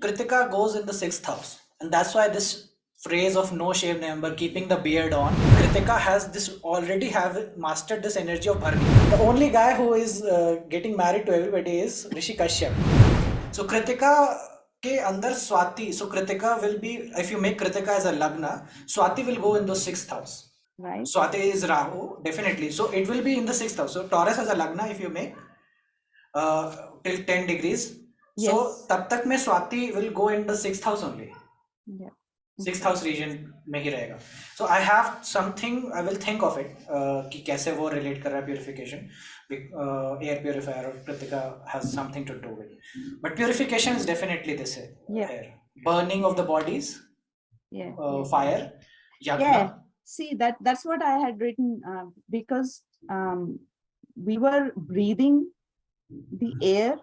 Kritika goes in the sixth house, and that's why this phrase of no shave November, keeping the beard on. Kritika has this already have mastered this energy of Bharani. The only guy who is getting married to everybody is Rishi Kashyap. So Kritika के अंदर Swati. So Kritika will be, if you make Kritika as a Lagna, Swati will go in the sixth house. Right. Swati is Rahu, definitely. So it will be in the sixth house. So Taurus as a Lagna, if you make till 10 degrees. So Yes. तब तक में Swati will go in the sixth house only. Yeah. Sixth house region में ही रहेगा. So I have something, I will think of it कि कैसे वो relate कर रहा है purification. Air purifier or Kritika has something to do with. But purification is definitely this here. Burning of the bodies. Yeah. Fire. Yagna. Yeah. See, that's what I had written because we were breathing the air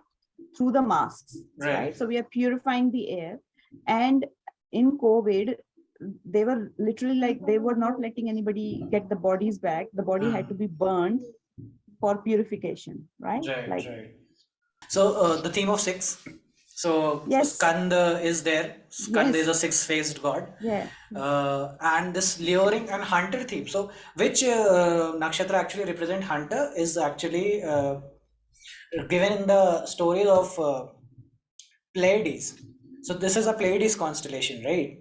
through the masks, right? So we are purifying the air, and in COVID, they were literally like, they were not letting anybody get the bodies back. The body had to be burned for purification, right? Right. So the theme of six. So yes. Skanda is there. Skanda is a six-faced god. Yeah. And this luring and hunter theme. So which nakshatra actually represent hunter is actually given in the story of Pleiades. So this is a Pleiades constellation, right?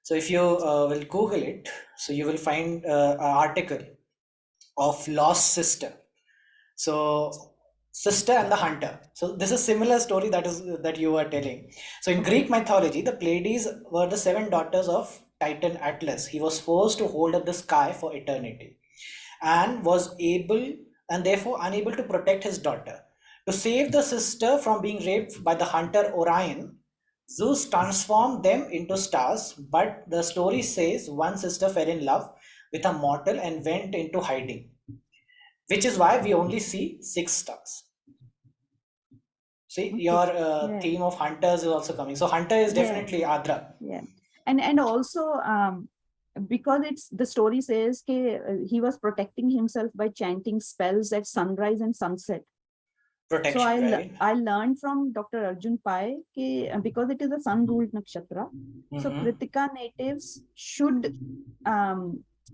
So if you will Google it, so you will find an article of lost sister. So sister and the hunter. So this is similar story that you are telling. So in Greek mythology, the Pleiades were the 7 daughters of Titan Atlas. He was forced to hold up the sky for eternity, and was able and therefore unable to protect his daughter. To save the sister from being raped by the hunter Orion, Zeus transformed them into stars, but the story says one sister fell in love with a mortal and went into hiding, which is why we only see 6 stars. See, your theme of hunters is also coming. So hunter is definitely Adra. Yeah, and also because it's the story says he was protecting himself by chanting spells at sunrise and sunset. Protection, so right? I learned from Dr. Arjun Pai because it is a sun ruled nakshatra. So Krittika natives should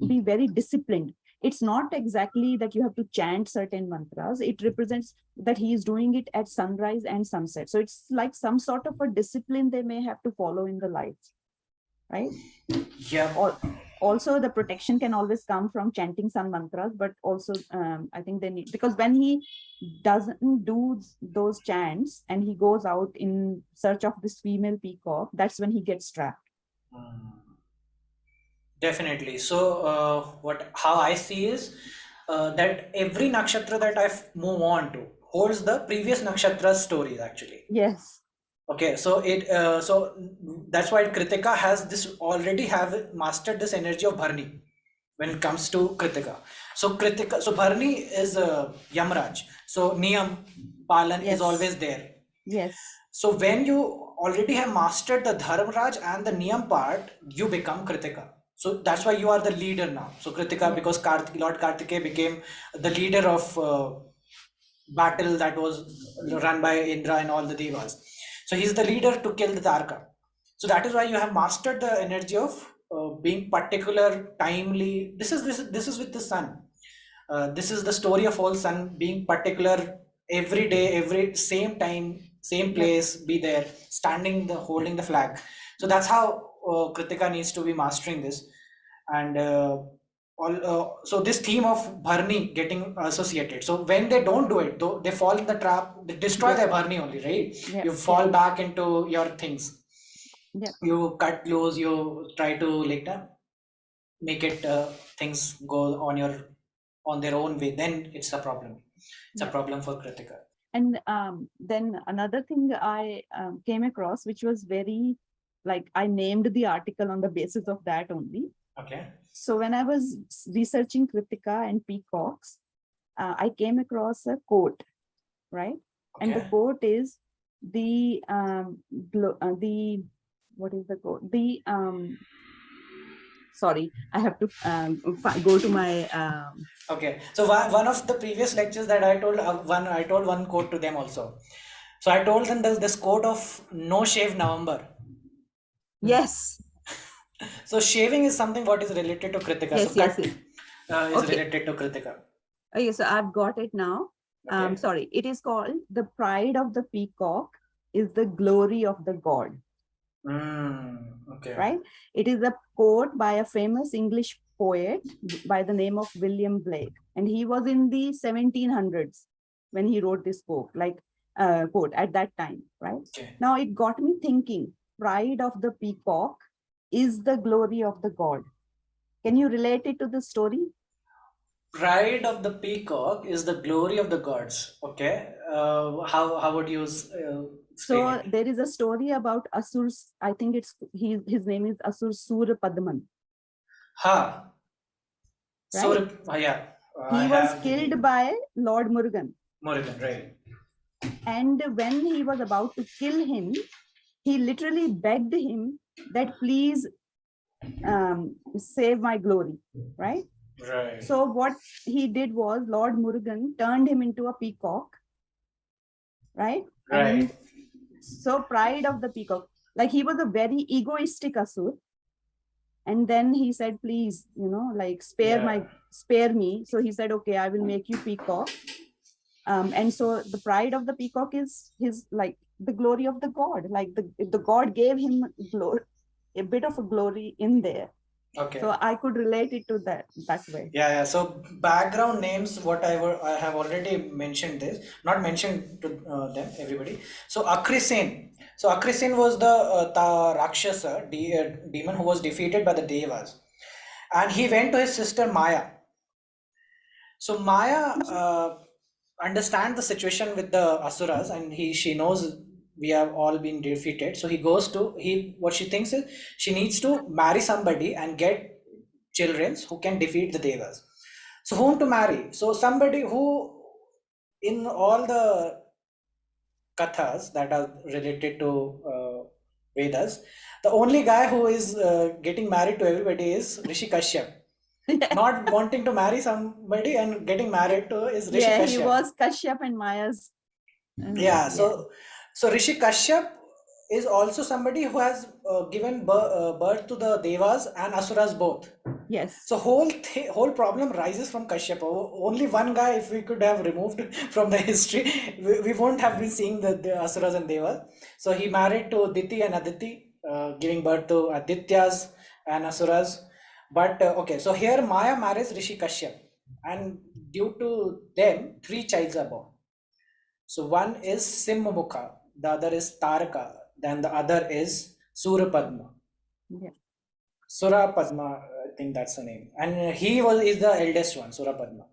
be very disciplined. It's not exactly that you have to chant certain mantras. It represents that he is doing it at sunrise and sunset. So it's like some sort of a discipline they may have to follow in the life, right? Yeah. Also, the protection can always come from chanting some mantras, but also I think they need, because when he doesn't do those chants and he goes out in search of this female peacock, that's when he gets trapped. Definitely. So how I see is that every nakshatra that I move on to holds the previous nakshatra stories actually. Yes. Okay, so that's why Kritika has this already have mastered this energy of Bharani when it comes to Kritika. So Bharani is Yamraj. So Niyam Palan is always there. Yes. So when you already have mastered the Dharmraj and the Niyam part, you become Kritika. So that's why you are the leader now. So Kritika, because Lord Kartikeya became the leader of battle that was run by Indra and all the devas. So he's the leader to kill the Tarka. So that is why you have mastered the energy of being particular, timely. This is with the sun. This is the story of all sun being particular every day, every same time, same place, be there, standing, holding the flag. So that's how Kritika needs to be mastering this. And so this theme of Bharani getting associated. So when they don't do it, though, they fall in the trap, they destroy their Bharani only, right? You fall back into your things. You cut loose, you try to make it things go on their own way. Then it's a problem. It's a problem for Kritika. And then another thing I came across, which was very, like, I named the article on the basis of that only. Okay. So when I was researching Krittika and peacocks, I came across a quote, right? Okay. And the quote is what is the quote? Sorry, I have to go to my. Okay, so one of the previous lectures that I told one quote to them also. So I told them there's this quote of no shave November. Yes. So shaving is something what is related to Kritika. So Yes, yes, cut yes. is Okay. related to Kritika. Okay, so I've got it now. Okay. Sorry, it is called the pride of the peacock is the glory of the god. Okay. Right? It is a quote by a famous English poet by the name of William Blake. And he was in the 1700s when he wrote this quote, quote at that time, right? Okay. Now it got me thinking, pride of the peacock is the glory of the god. Can you relate it to the story? Pride of the peacock is the glory of the gods. Okay. How would you explain So it? there is a story about Asur. I think his name is Asur Sur Padman, Ha. right? Yeah. I He was have the killed name. by Lord Murugan. Morrigan, right? And when he was about to kill him, he literally begged him that please save my glory, right? Right. So what he did was Lord Murugan turned him into a peacock, right? Right. And so pride of the peacock, like he was a very egoistic asur. And then he said, please, like Yeah. spare me. So he said, okay, I will make you peacock. And so the pride of the peacock is his, like the glory of the god, like the god gave him glory, a bit of a glory in there. Okay. So I could relate it to that way. Yeah. So background names, I have already mentioned this, not mentioned to them, everybody. So Akrisen. So Akrisen was the Rakshasa, demon who was defeated by the Devas. And he went to his sister Maya. So Maya understands the situation with the Asuras, and she knows we have all been defeated. So he goes to he what she thinks is she needs to marry somebody and get children who can defeat the Devas. So whom to marry? So somebody who in all the kathas that are related to Vedas, the only guy who is getting married to everybody is Rishi Kashyap. Not wanting to marry somebody and getting married to is Rishi Yeah, he Kashyap. was Kashyap and Maya's. Yeah, Yeah. so Rishi Kashyap is also somebody who has given birth to the Devas and Asuras both. Yes. So whole problem rises from Kashyap. Only one guy, if we could have removed from the history, we won't have been seeing the Asuras and Devas. So he married to Diti and Aditi, giving birth to Adityas and Asuras. But okay, so here Maya marries Rishi Kashyap, and due to them, three childs are born. So one is Simhamukha, the other is Taraka, then the other is Surapadma. Yeah. Surapadma, I think that's the name. And he is the eldest one, Surapadma.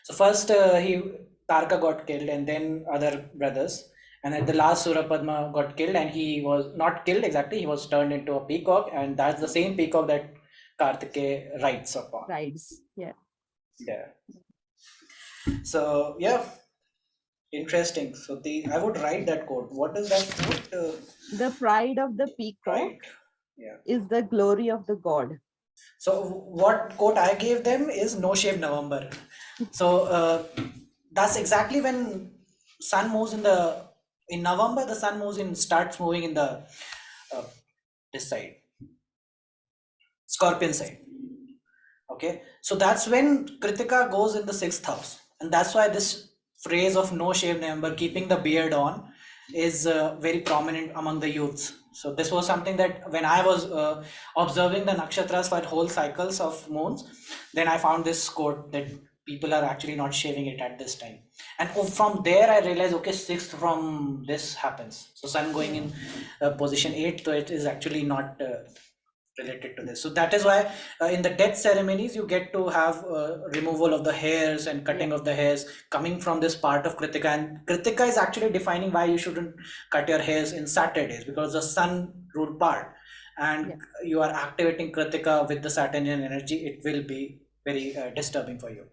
So first he Tarka got killed and then other brothers. And at the last Surapadma got killed and he was not killed exactly, he was turned into a peacock, and that's the same peacock that Kartike rides upon. Rides. Yeah. Yeah. So yeah, interesting. So I would write that quote. What is that quote? The pride of the peacock Right. Yeah. is the glory of the god. So what quote I gave them is no shave November. So that's exactly when sun moves in November. The sun moves in starts moving in the uh, this side, Scorpion side. Okay, so that's when Kritika goes in the sixth house, and that's why this phrase of no shave November, keeping the beard on, is very prominent among the youths. So this was something that when I was observing the nakshatras for whole cycles of moons, then I found this quote that people are actually not shaving it at this time, and from there I realized, okay, sixth from this happens. So sun going in position 8, so it is actually not related to this. So that is why in the death ceremonies you get to have removal of the hairs and cutting of the hairs coming from this part of Kritika. And Kritika is actually defining why you shouldn't cut your hairs in Saturdays, because the sun ruled part, and you are activating Kritika with the Saturnian energy. It will be very disturbing for you.